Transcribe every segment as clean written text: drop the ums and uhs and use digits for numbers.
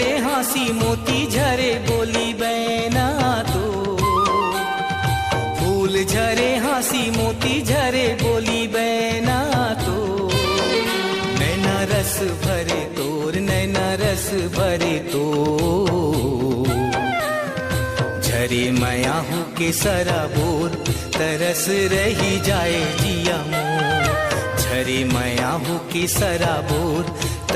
झरे हंसी मोती झरे बोली बैना तो, फूल झरे हंसी मोती झरे बोली बैना तो, नैना रस भरे तोर नैना रस भरे तो, झरे मैं आहू के सराबोर तरस रही जाए जिया मोर, झरे मैं आहू के सराबोर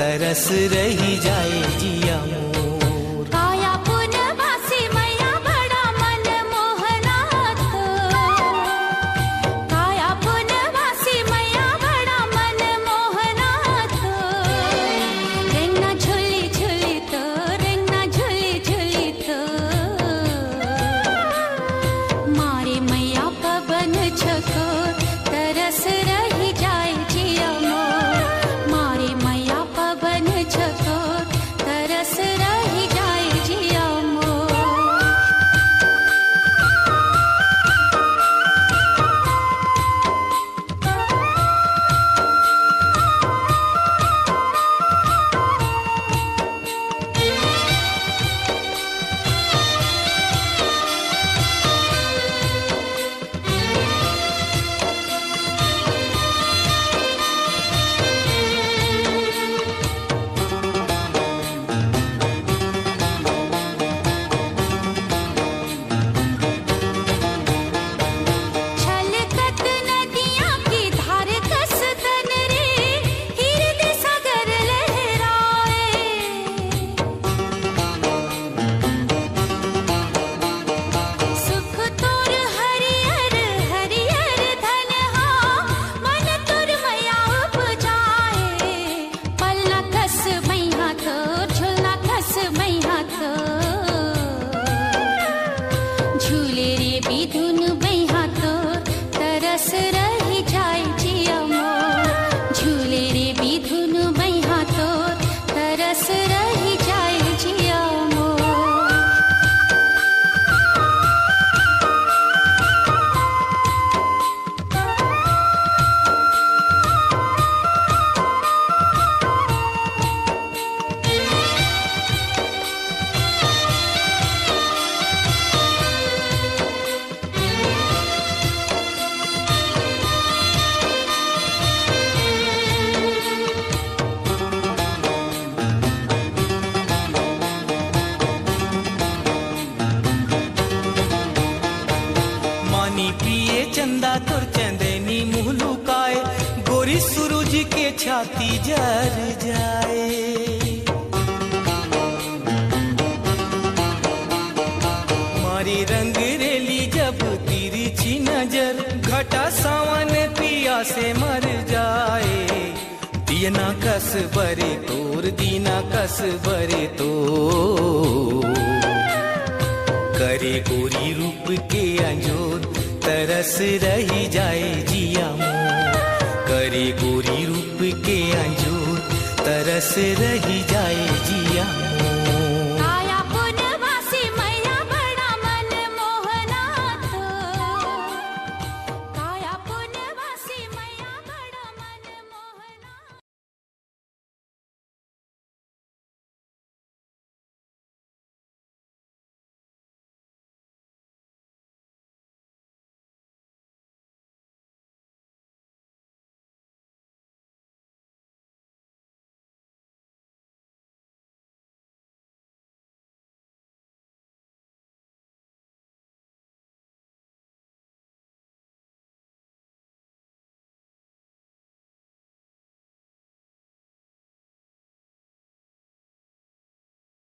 तरस रही जाए जिया मोर। काया पुनवासी मैया बड़ा मन मोहनाथ, काया पुनवासी मैया बड़ा मन मोहनाथ, रेंगना झुली झुली तो रेंगना झुली झुली तो, मारे मैया पवन छको तरस रही जाए जिया मोर, मारे मैया पवन छको तरस रही जाए जिया मोर। छलकत नदियाँ की धार कस तन रे, हृदय सागर लहराए, सुख तोर हरियर हरियर धन हा, मन तोर मैया उपजाए, पलना कस मैया तोर झुलना कस मैया तोर, झूले रे बिधुन मैया तोर तरस रही जाए जिया मोर, झूले रे बिधुन मैया तोर तरस रही जाए जिया मोर। मानी पिए चंदा तुर चंदेनी मुँह लुकाए, गोरी सूरज के छाती जर जाए, मारी रंग रेली जब तिरछी नजर, घटा सावन पिया से मर जाए, दीना कस बरे तोर दीना कस बरे तो, करे गोरी रूप के अंजोर तरस रही जाए जिया मोर, करे गोरी रूप के अंजोर तरस रही जाए जिया मोर।